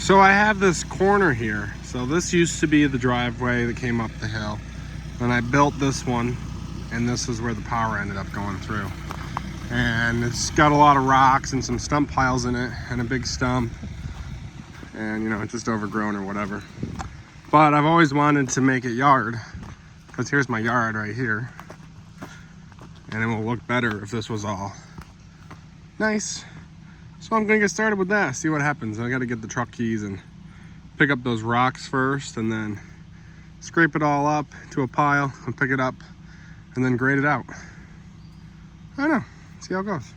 So I have this corner here. So this used to be the driveway that came up the hill. Then I built this one, and this is where the power ended up going through. And it's got a lot of rocks and some stump piles in it, and a big stump. And you know, it's just overgrown or whatever. But I've always wanted to make it yard, because here's my yard right here. And it will look better if this was all nice. So I'm gonna get started with that, see what happens. I gotta get the truck keys and pick up those rocks first, and then scrape it all up to a pile and pick it up and then grade it out. I don't know, see how it goes.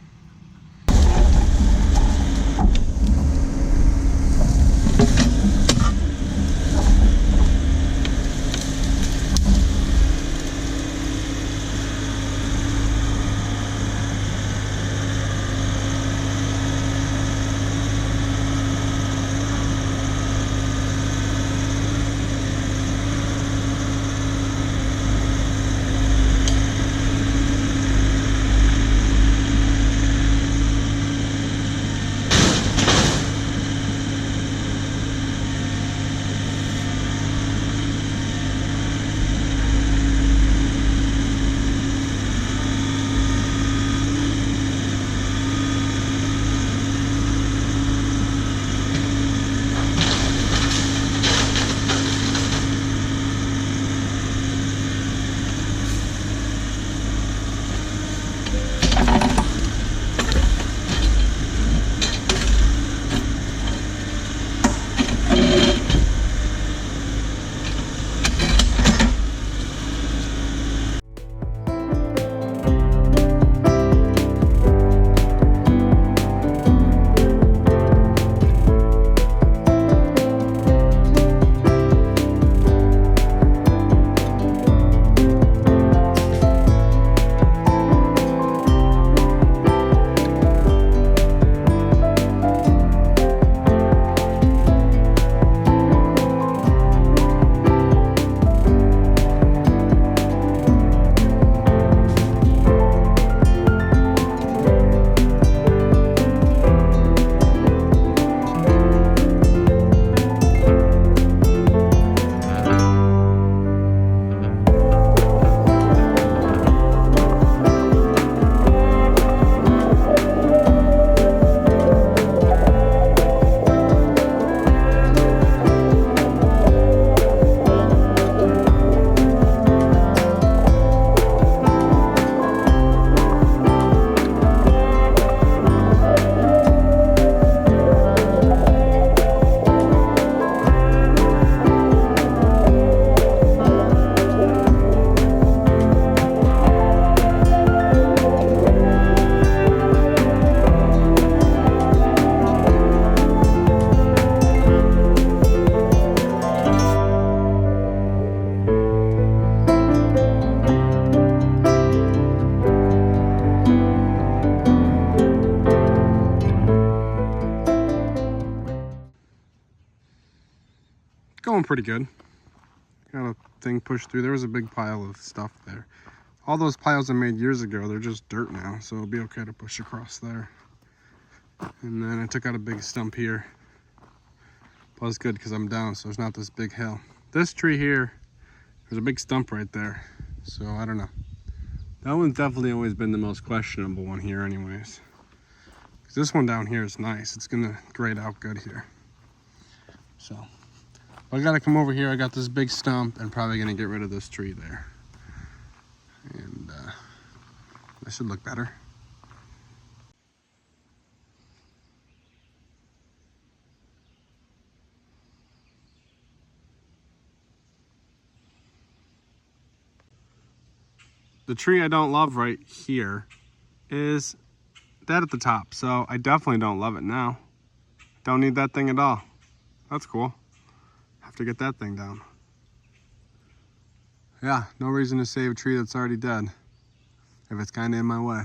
Going pretty good. Got a thing pushed through. There was a big pile of stuff there. All those piles I made years ago, they're just dirt now, so it'll be okay to push across there. And then I took out a big stump here. But it's good because I'm down, so there's not this big hill. This tree here, there's a big stump right there. So I don't know. That one's definitely always been the most questionable one here anyways. Because this one down here is nice. It's gonna grade out good here. So I gotta come over here. I got this big stump and probably gonna get rid of this tree there. And that should look better. The tree I don't love right here is that at the top. So I definitely don't love it now. Don't need that thing at all. That's cool. Have to get that thing down. Yeah, no reason to save a tree that's already dead if it's kind of in my way.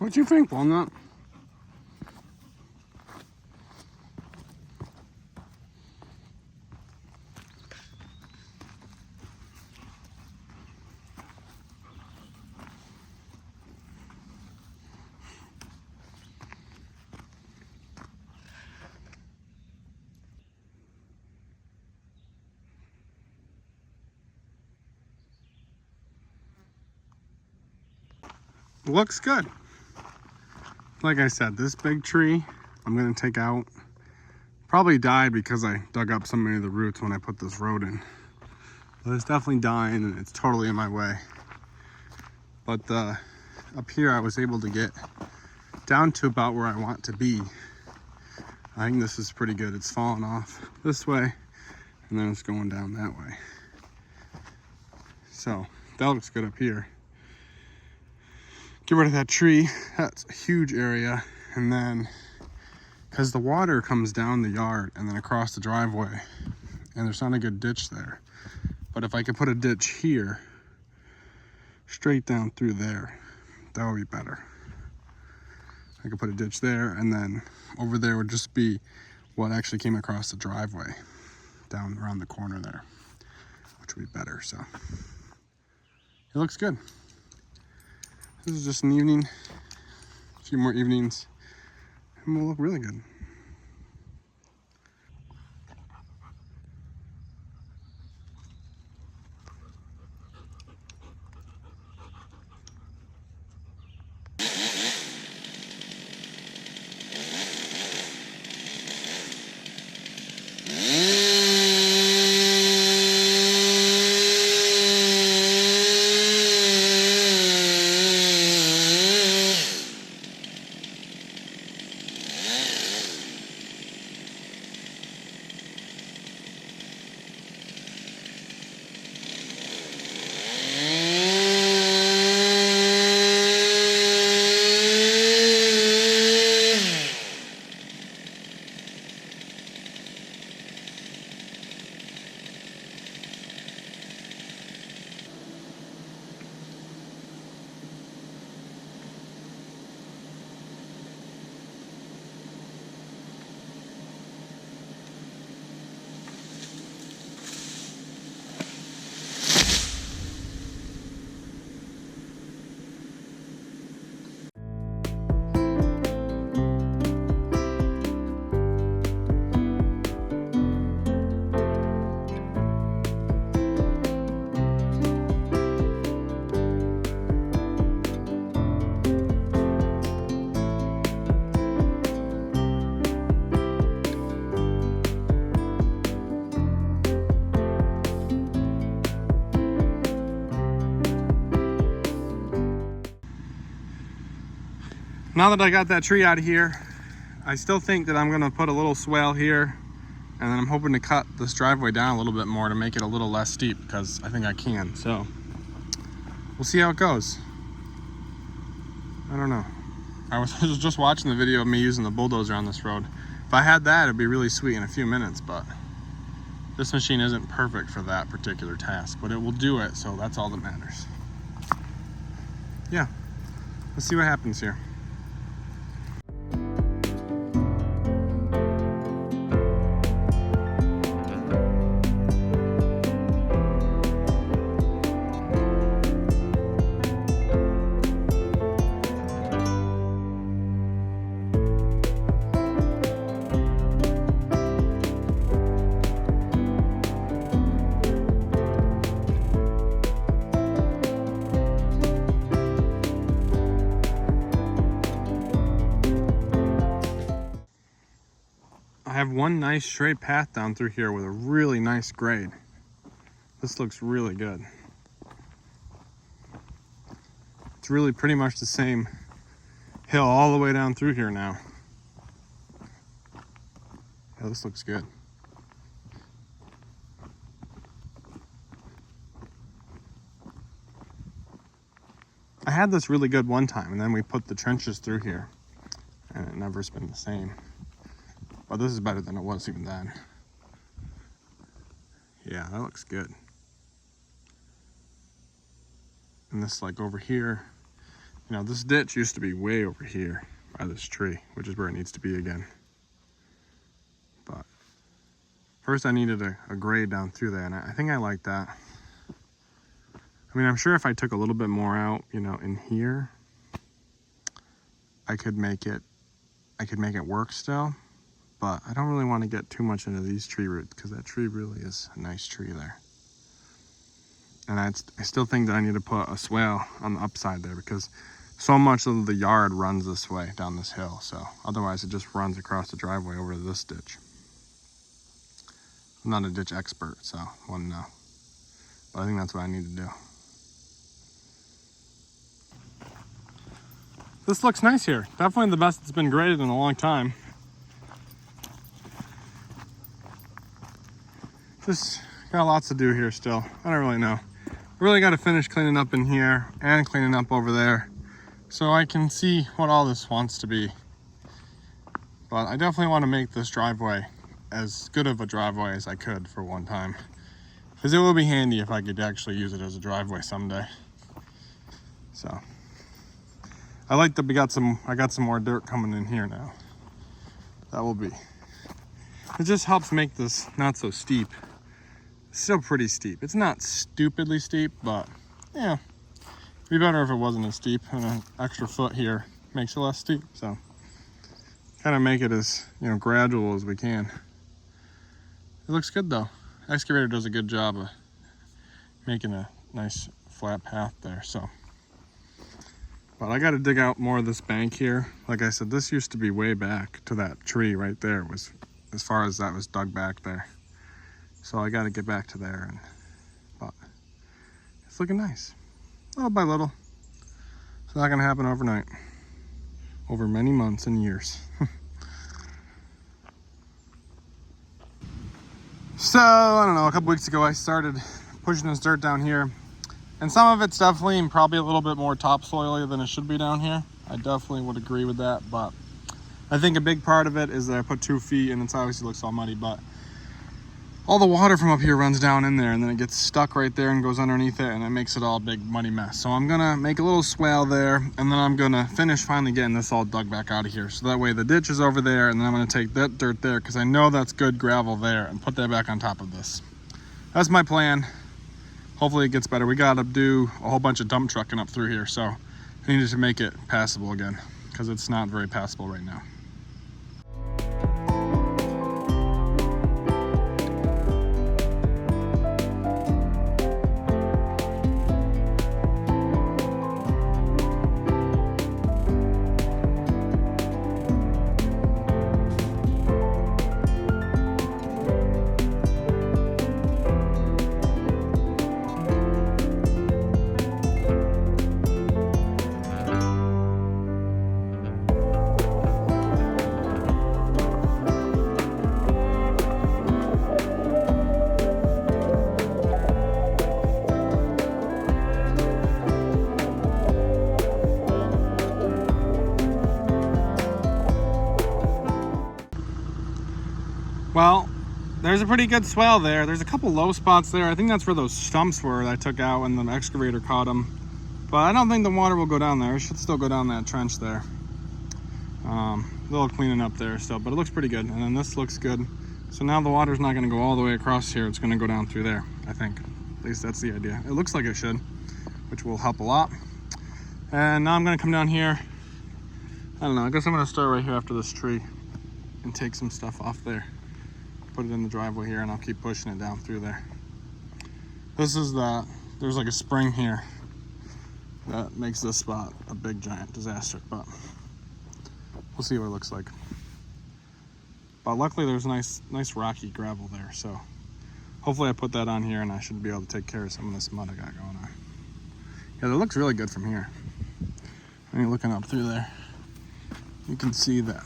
What you think, Walnut? Looks good. Like I said, this big tree I'm gonna take out. Probably died because I dug up so many of the roots when I put this road in. But it's definitely dying and it's totally in my way. But up here I was able to get down to about where I want to be. I think this is pretty good. It's falling off this way and then it's going down that way. So that looks good up here. Get rid of that tree. That's a huge area. And then, because the water comes down the yard and then across the driveway, and there's not a good ditch there. But if I could put a ditch here, straight down through there, that would be better. I could put a ditch there, and then over there would just be what actually came across the driveway, down around the corner there, which would be better. So it looks good. This is just an evening, a few more evenings, and we'll look really good. Now that I got that tree out of here, I still think that I'm gonna put a little swale here, and then I'm hoping to cut this driveway down a little bit more to make it a little less steep, because I think I can. So we'll see how it goes. I don't know. I was just watching the video of me using the bulldozer on this road. If I had that, it'd be really sweet in a few minutes, but this machine isn't perfect for that particular task, but it will do it, so that's all that matters. Yeah, let's see what happens here. I have one nice straight path down through here with a really nice grade. This looks really good. It's really pretty much the same hill all the way down through here now. Yeah, this looks good. I had this really good one time, and then we put the trenches through here, and it never's been the same. But this is better than it was even then. Yeah, that looks good. And this, like over here, You know, this ditch used to be way over here by this tree, which is where it needs to be again. But first I needed a grade down through there, and I think I like that. I mean, I'm sure if I took a little bit more out, you know, in here, I could make it work still, but I don't really want to get too much into these tree roots because that tree really is a nice tree there. And I still think that I need to put a swale on the upside there because so much of the yard runs this way down this hill. So otherwise it just runs across the driveway over to this ditch. I'm not a ditch expert, so I wouldn't know. But I think that's what I need to do. This looks nice here. Definitely the best it's been graded in a long time. Just got lots to do here still. I don't really know. I really got to finish cleaning up in here and cleaning up over there so I can see what all this wants to be. But I definitely want to make this driveway as good of a driveway as I could for one time, because it will be handy if I could actually use it as a driveway someday. So I like that I got some more dirt coming in here now. That will be, it just helps make this not so steep. It's still pretty steep. It's not stupidly steep, but yeah, it'd be better if it wasn't as steep, and an extra foot here makes it less steep. So kind of make it as, you know, gradual as we can. It looks good though. Excavator does a good job of making a nice flat path there. So, but I got to dig out more of this bank here. Like I said, this used to be way back to that tree right there. Was as far as that was dug back there. So I got to get back to there, but it's looking nice, little by little. It's not gonna happen overnight. Over many months and years. So, I don't know, a couple weeks ago I started pushing this dirt down here. And some of it's definitely probably a little bit more topsoily than it should be down here. I definitely would agree with that, but I think a big part of it is that I put 2 feet and it obviously looks all muddy, but all the water from up here runs down in there and then it gets stuck right there and goes underneath it and it makes it all a big muddy mess. So I'm gonna make a little swale there and then I'm gonna finish finally getting this all dug back out of here. So that way the ditch is over there and then I'm gonna take that dirt there because I know that's good gravel there and put that back on top of this. That's my plan. Hopefully it gets better. We gotta do a whole bunch of dump trucking up through here, so I needed to make it passable again because it's not very passable right now. Well, there's a pretty good swell there. There's a couple low spots there. I think that's where those stumps were that I took out when the excavator caught them. But I don't think the water will go down there. It should still go down that trench there. A little cleaning up there still, but it looks pretty good. And then this looks good. So now the water's not going to go all the way across here. It's going to go down through there, I think. At least that's the idea. It looks like it should, which will help a lot. And now I'm going to come down here. I don't know. I guess I'm going to start right here after this tree and take some stuff off there. Put it in the driveway here and I'll keep pushing it down through there. This is there's like a spring here that makes this spot a big giant disaster, but we'll see what it looks like. But luckily there's nice rocky gravel there, so hopefully I put that on here and I should be able to take care of some of this mud I got going on. Yeah, that looks really good from here. When you're looking up through there, you can see that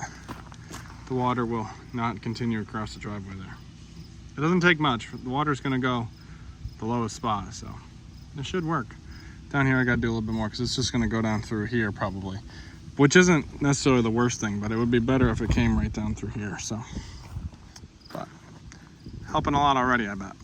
the water will not continue across the driveway there. It doesn't take much. The water's gonna go the lowest spot, so it should work. Down here I gotta do a little bit more because it's just gonna go down through here probably, which isn't necessarily the worst thing, but it would be better if it came right down through here, so. But helping a lot already, I bet.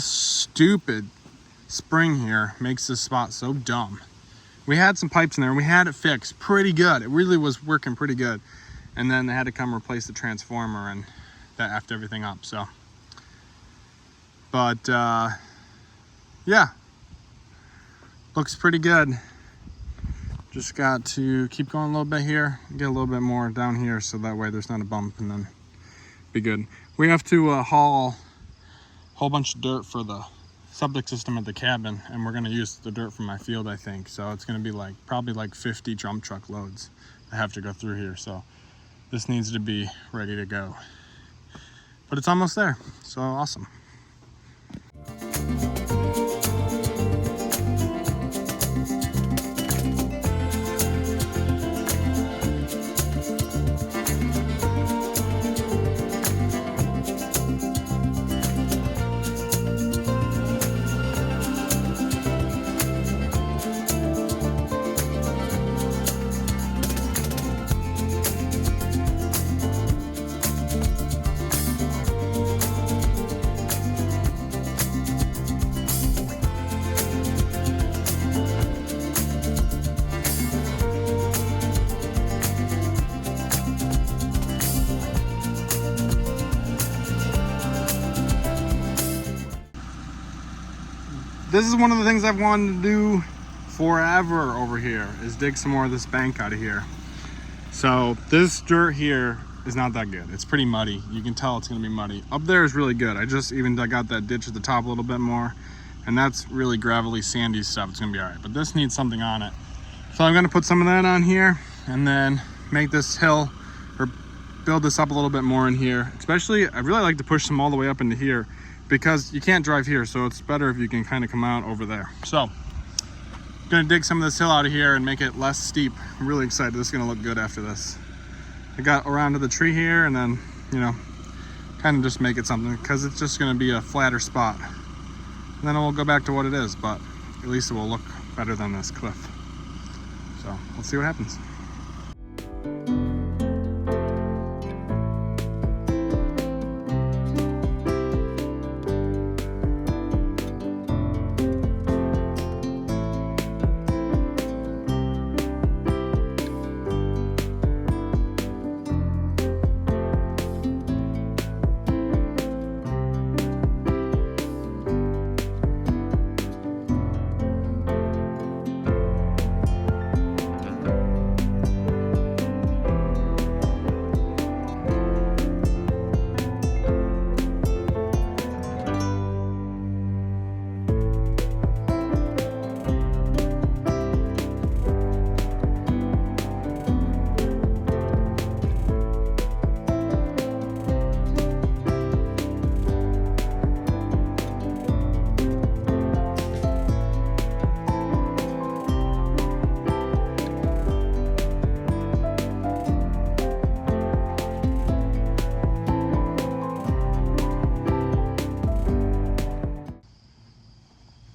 This stupid spring here makes this spot so dumb. We had some pipes in there and we had it fixed pretty good. It really was working pretty good. And then they had to come replace the transformer and that effed everything up, so. But yeah, looks pretty good. Just got to keep going a little bit here, get a little bit more down here so that way there's not a bump, and then be good. We have to haul a whole bunch of dirt for the septic system at the cabin, and we're gonna use the dirt from my field, I think. So it's gonna be like probably like 50 drum truck loads that have to go through here. So this needs to be ready to go. But it's almost there, so awesome. This is one of the things I've wanted to do forever over here, is dig some more of this bank out of here. So this dirt here is not that good. It's pretty muddy. You can tell it's gonna be muddy. Up there is really good. I just even dug out that ditch at the top a little bit more, and that's really gravelly, sandy stuff. It's gonna be all right, but this needs something on it. So I'm gonna put some of that on here and then make this hill, or build this up a little bit more in here. Especially, I really like to push them all the way up into here, because you can't drive here, so it's better if you can kind of come out over there. So I'm gonna dig some of this hill out of here and make it less steep. I'm really excited. This is gonna look good after this. I got around to the tree here and then, you know, kind of just make it something, because it's just gonna be a flatter spot. And then it will go back to what it is, but at least it will look better than this cliff. So let's see what happens.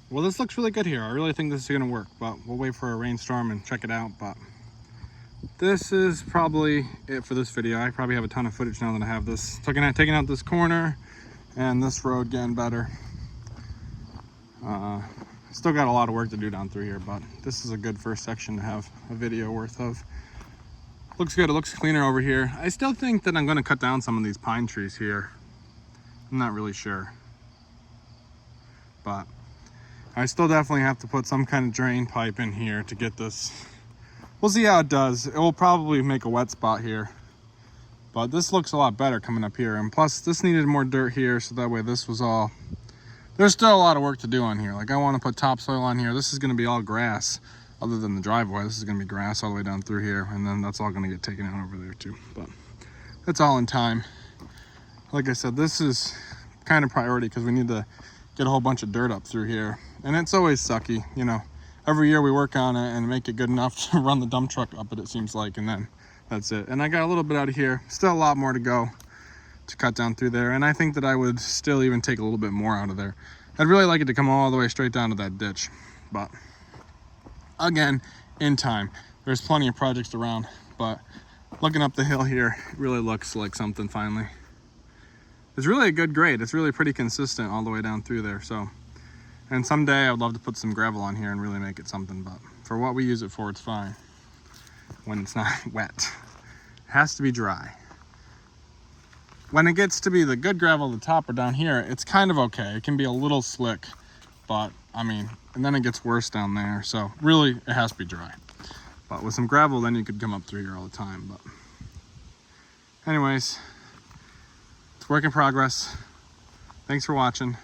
Well, this looks really good here. I really think this is gonna work, but we'll wait for a rainstorm and check it out. But this is probably it for this video. I probably have a ton of footage now that I have this. Taking out this corner and this road getting better. Still got a lot of work to do down through here, but this is a good first section to have a video worth of. Looks good, it looks cleaner over here. I still think that I'm gonna cut down some of these pine trees here. I'm not really sure, but I still definitely have to put some kind of drain pipe in here to get this. We'll see how it does. It will probably make a wet spot here, but this looks a lot better coming up here. And plus this needed more dirt here, so that way this was all, there's still a lot of work to do on here. Like I want to put topsoil on here. This is going to be all grass other than the driveway. This is going to be grass all the way down through here, and then that's all going to get taken out over there too. But that's all in time. Like I said, this is kind of priority because we need to get a whole bunch of dirt up through here. And it's always sucky, you know. Every year we work on it and make it good enough to run the dump truck up it seems like, and then that's it. And I got a little bit out of here. Still a lot more to go to cut down through there. And I think that I would still even take a little bit more out of there. I'd really like it to come all the way straight down to that ditch. But again, in time. There's plenty of projects around, but looking up the hill here, it really looks like something finally. It's really a good grade. It's really pretty consistent all the way down through there. So, and someday I would love to put some gravel on here and really make it something, but for what we use it for, it's fine when it's not wet. It has to be dry. When it gets to be the good gravel at the top or down here, it's kind of okay. It can be a little slick, but I mean, and then it gets worse down there. So really it has to be dry. But with some gravel, then you could come up through here all the time. But anyways, it's work in progress. Thanks for watching.